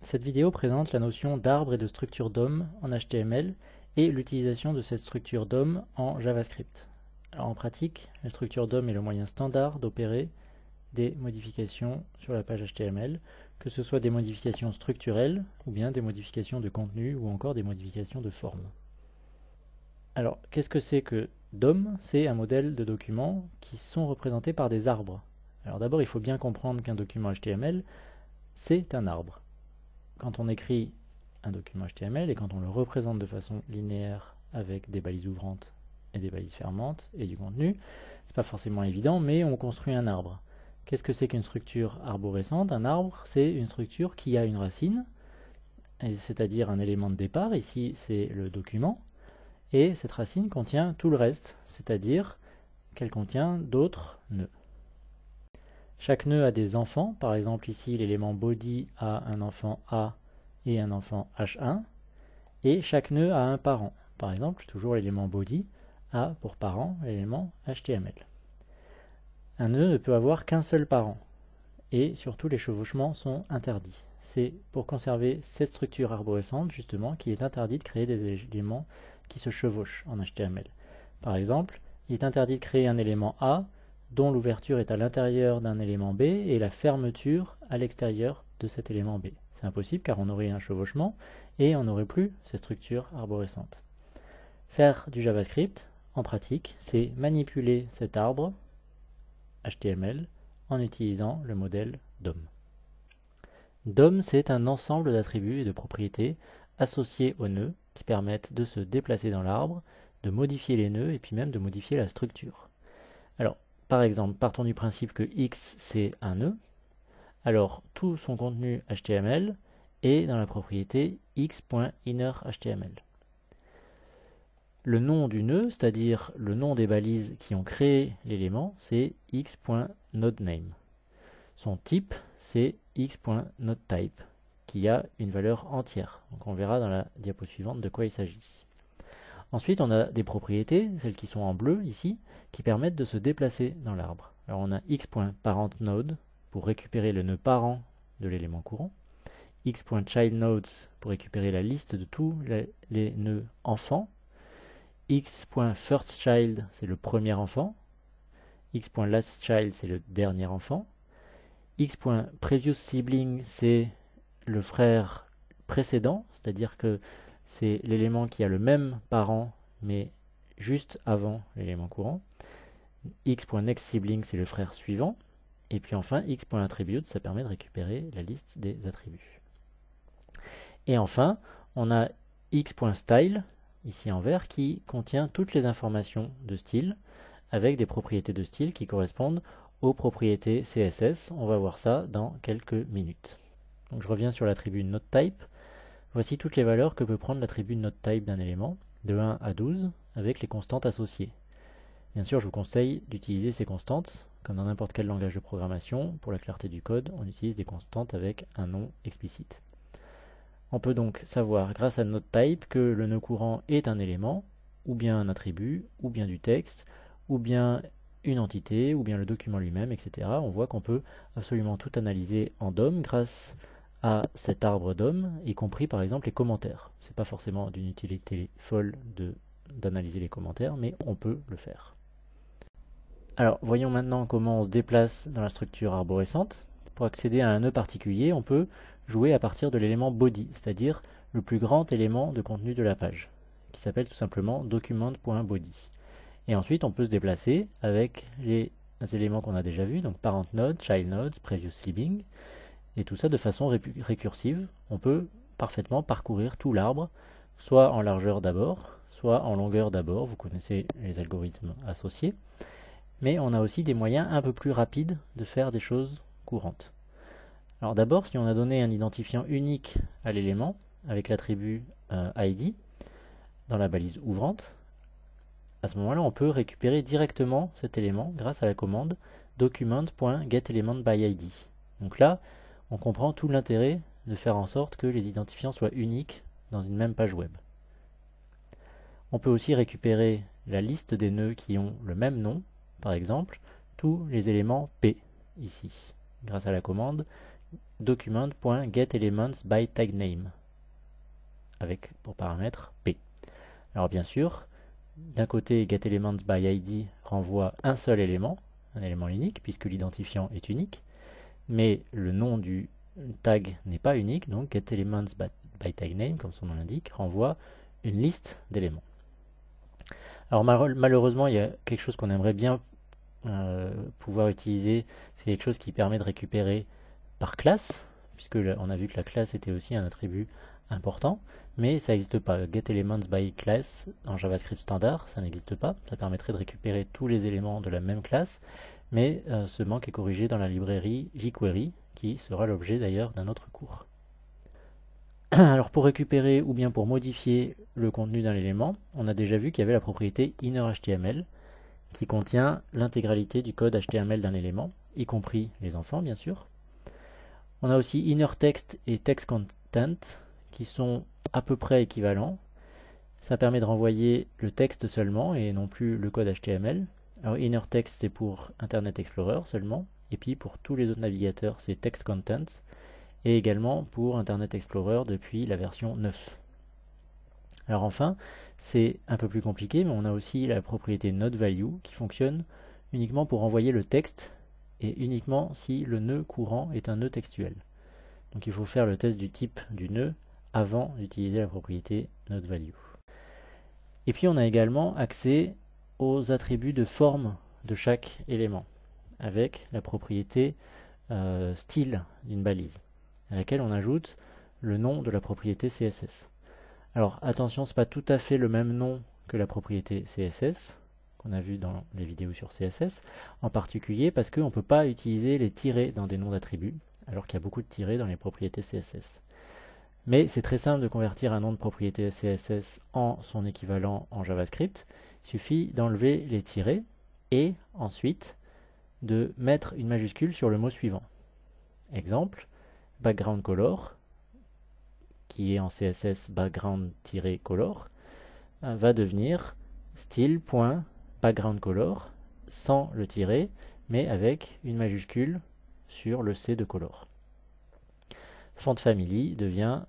Cette vidéo présente la notion d'arbre et de structure DOM en HTML et l'utilisation de cette structure DOM en JavaScript. Alors en pratique, la structure DOM est le moyen standard d'opérer des modifications sur la page HTML, que ce soit des modifications structurelles ou bien des modifications de contenu ou encore des modifications de forme. Alors qu'est-ce que c'est que DOM? C'est un modèle de documents qui sont représentés par des arbres. Alors d'abord, il faut bien comprendre qu'un document HTML, c'est un arbre. Quand on écrit un document HTML et quand on le représente de façon linéaire avec des balises ouvrantes et des balises fermantes et du contenu, c'est pas forcément évident, mais on construit un arbre. Qu'est-ce que c'est qu'une structure arborescente? Un arbre, c'est une structure qui a une racine, c'est-à-dire un élément de départ, ici c'est le document, et cette racine contient tout le reste, c'est-à-dire qu'elle contient d'autres nœuds. Chaque nœud a des enfants, par exemple ici l'élément body a un enfant A et un enfant H1, et chaque nœud a un parent, par exemple toujours l'élément body a pour parent l'élément HTML. Un nœud ne peut avoir qu'un seul parent, et surtout les chevauchements sont interdits. C'est pour conserver cette structure arborescente justement qu'il est interdit de créer des éléments qui se chevauchent en HTML. Par exemple, il est interdit de créer un élément A dont l'ouverture est à l'intérieur d'un élément B et la fermeture à l'extérieur de cet élément B. C'est impossible car on aurait un chevauchement et on n'aurait plus cette structure arborescente. Faire du JavaScript, en pratique, c'est manipuler cet arbre HTML en utilisant le modèle DOM. DOM, c'est un ensemble d'attributs et de propriétés associés aux nœuds qui permettent de se déplacer dans l'arbre, de modifier les nœuds et puis même de modifier la structure. Alors, par exemple, partons du principe que X c'est un nœud, alors tout son contenu HTML est dans la propriété x.innerHTML. Le nom du nœud, c'est-à-dire le nom des balises qui ont créé l'élément, c'est x.nodename. Son type, c'est x.nodetype, qui a une valeur entière. Donc on verra dans la diapo suivante de quoi il s'agit. Ensuite, on a des propriétés, celles qui sont en bleu ici, qui permettent de se déplacer dans l'arbre. Alors on a x.parentNode pour récupérer le nœud parent de l'élément courant, x.childNodes pour récupérer la liste de tous les nœuds enfants, x.firstChild c'est le premier enfant, x.lastChild c'est le dernier enfant, x.previousSibling c'est le frère précédent, c'est-à-dire que c'est l'élément qui a le même parent, mais juste avant l'élément courant. x.nextSibling, c'est le frère suivant. Et puis enfin, x.attribute, ça permet de récupérer la liste des attributs. Et enfin, on a x.style, ici en vert, qui contient toutes les informations de style, avec des propriétés de style qui correspondent aux propriétés CSS. On va voir ça dans quelques minutes. Donc je reviens sur l'attribut nodetype. Voici toutes les valeurs que peut prendre l'attribut nodetype d'un élément, de 1 à 12, avec les constantes associées. Bien sûr, je vous conseille d'utiliser ces constantes, comme dans n'importe quel langage de programmation. Pour la clarté du code, on utilise des constantes avec un nom explicite. On peut donc savoir, grâce à nodetype, que le nœud courant est un élément, ou bien un attribut, ou bien du texte, ou bien une entité, ou bien le document lui-même, etc. On voit qu'on peut absolument tout analyser en DOM grâce à cet arbre DOM, y compris par exemple les commentaires. C'est pas forcément d'une utilité folle d'analyser les commentaires, mais on peut le faire. Alors, voyons maintenant comment on se déplace dans la structure arborescente. Pour accéder à un nœud particulier, on peut jouer à partir de l'élément body, c'est-à-dire le plus grand élément de contenu de la page, qui s'appelle tout simplement document.body. Et ensuite, on peut se déplacer avec les éléments qu'on a déjà vus, donc parentNode, childNodes, previousSibling, et tout ça de façon récursive. On peut parfaitement parcourir tout l'arbre, soit en largeur d'abord, soit en longueur d'abord. Vous connaissez les algorithmes associés. Mais on a aussi des moyens un peu plus rapides de faire des choses courantes. Alors d'abord, si on a donné un identifiant unique à l'élément, avec l'attribut ID, dans la balise ouvrante, à ce moment-là, on peut récupérer directement cet élément grâce à la commande document.getElementById. Donc là, on comprend tout l'intérêt de faire en sorte que les identifiants soient uniques dans une même page web. On peut aussi récupérer la liste des nœuds qui ont le même nom, par exemple, tous les éléments P, ici, grâce à la commande document.getElementsByTagName avec pour paramètre p. Alors bien sûr, d'un côté getElementsById renvoie un seul élément, un élément unique puisque l'identifiant est unique, mais le nom du tag n'est pas unique, donc getElementsByTagName, comme son nom l'indique, renvoie une liste d'éléments. Alors malheureusement, il y a quelque chose qu'on aimerait bien pouvoir utiliser, c'est quelque chose qui permet de récupérer par classe, puisque on a vu que la classe était aussi un attribut important, mais ça n'existe pas. GetElementsByClass en JavaScript standard, ça n'existe pas. Ça permettrait de récupérer tous les éléments de la même classe, mais ce manque est corrigé dans la librairie jQuery, qui sera l'objet d'ailleurs d'un autre cours. Alors pour récupérer ou bien pour modifier le contenu d'un élément, on a déjà vu qu'il y avait la propriété InnerHTML, qui contient l'intégralité du code HTML d'un élément, y compris les enfants bien sûr. On a aussi InnerText et TextContent qui sont à peu près équivalents. Ça permet de renvoyer le texte seulement et non plus le code HTML. Alors InnerText c'est pour Internet Explorer seulement, et puis pour tous les autres navigateurs c'est TextContent, et également pour Internet Explorer depuis la version 9. Alors enfin, c'est un peu plus compliqué, mais on a aussi la propriété nodeValue qui fonctionne uniquement pour envoyer le texte et uniquement si le nœud courant est un nœud textuel. Donc il faut faire le test du type du nœud avant d'utiliser la propriété nodeValue. Et puis on a également accès aux attributs de forme de chaque élément avec la propriété style d'une balise à laquelle on ajoute le nom de la propriété CSS. Alors attention, ce n'est pas tout à fait le même nom que la propriété CSS qu'on a vu dans les vidéos sur CSS, en particulier parce qu'on ne peut pas utiliser les tirets dans des noms d'attributs, alors qu'il y a beaucoup de tirets dans les propriétés CSS. Mais c'est très simple de convertir un nom de propriété CSS en son équivalent en JavaScript. Il suffit d'enlever les tirets et ensuite de mettre une majuscule sur le mot suivant. Exemple, background color, qui est en CSS background-color, va devenir style.backgroundColor sans le tiret, mais avec une majuscule sur le C de color. FontFamily devient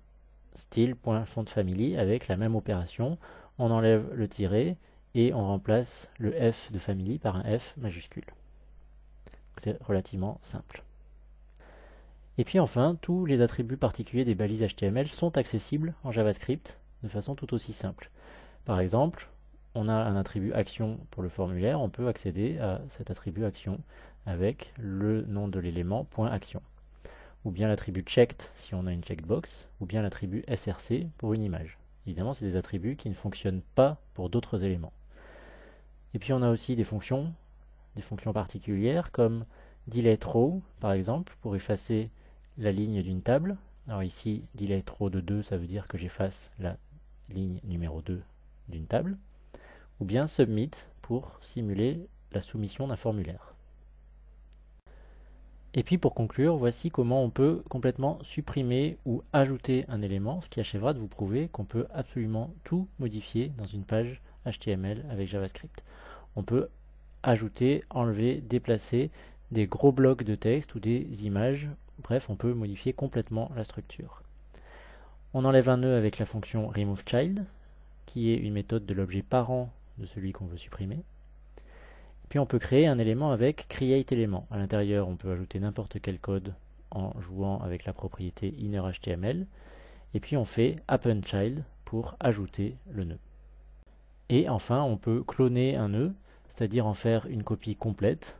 style.fontFamily avec la même opération. On enlève le tiret et on remplace le F de family par un F majuscule. C'est relativement simple. Et puis enfin, tous les attributs particuliers des balises HTML sont accessibles en JavaScript de façon tout aussi simple. Par exemple, on a un attribut action pour le formulaire, on peut accéder à cet attribut action avec le nom de l'élément .action. Ou bien l'attribut checked si on a une checkbox, ou bien l'attribut src pour une image. Évidemment, c'est des attributs qui ne fonctionnent pas pour d'autres éléments. Et puis on a aussi des fonctions particulières comme deletRow par exemple pour effacer la ligne d'une table. Alors ici, deletRow de 2, ça veut dire que j'efface la ligne numéro 2 d'une table. Ou bien submit pour simuler la soumission d'un formulaire. Et puis pour conclure, voici comment on peut complètement supprimer ou ajouter un élément, ce qui achèvera de vous prouver qu'on peut absolument tout modifier dans une page HTML avec JavaScript. On peut ajouter, enlever, déplacer des gros blocs de texte ou des images. Bref, on peut modifier complètement la structure. On enlève un nœud avec la fonction removeChild, qui est une méthode de l'objet parent de celui qu'on veut supprimer. Puis on peut créer un élément avec createElement. À l'intérieur, on peut ajouter n'importe quel code en jouant avec la propriété InnerHTML. Et puis on fait appendChild pour ajouter le nœud. Et enfin, on peut cloner un nœud, c'est-à-dire en faire une copie complète,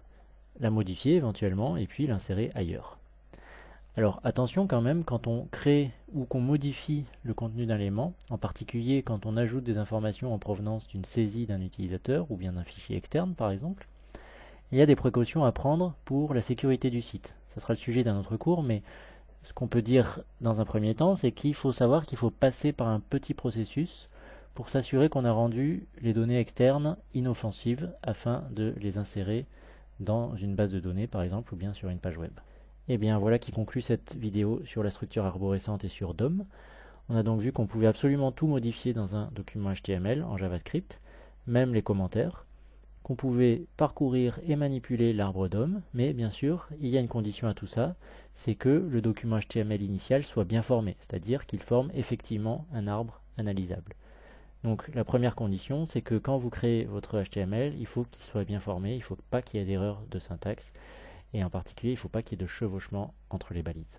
la modifier éventuellement et puis l'insérer ailleurs. Alors attention quand même, quand on crée ou qu'on modifie le contenu d'un élément, en particulier quand on ajoute des informations en provenance d'une saisie d'un utilisateur ou bien d'un fichier externe par exemple, il y a des précautions à prendre pour la sécurité du site. Ça sera le sujet d'un autre cours, mais ce qu'on peut dire dans un premier temps, c'est qu'il faut savoir qu'il faut passer par un petit processus pour s'assurer qu'on a rendu les données externes inoffensives afin de les insérer dans une base de données par exemple ou bien sur une page web. Et bien voilà qui conclut cette vidéo sur la structure arborescente et sur DOM. On a donc vu qu'on pouvait absolument tout modifier dans un document HTML en JavaScript, même les commentaires, qu'on pouvait parcourir et manipuler l'arbre DOM, mais bien sûr, il y a une condition à tout ça, c'est que le document HTML initial soit bien formé, c'est-à-dire qu'il forme effectivement un arbre analysable. Donc la première condition, c'est que quand vous créez votre HTML, il faut qu'il soit bien formé, il ne faut pas qu'il y ait d'erreur de syntaxe, et en particulier, il ne faut pas qu'il y ait de chevauchement entre les balises.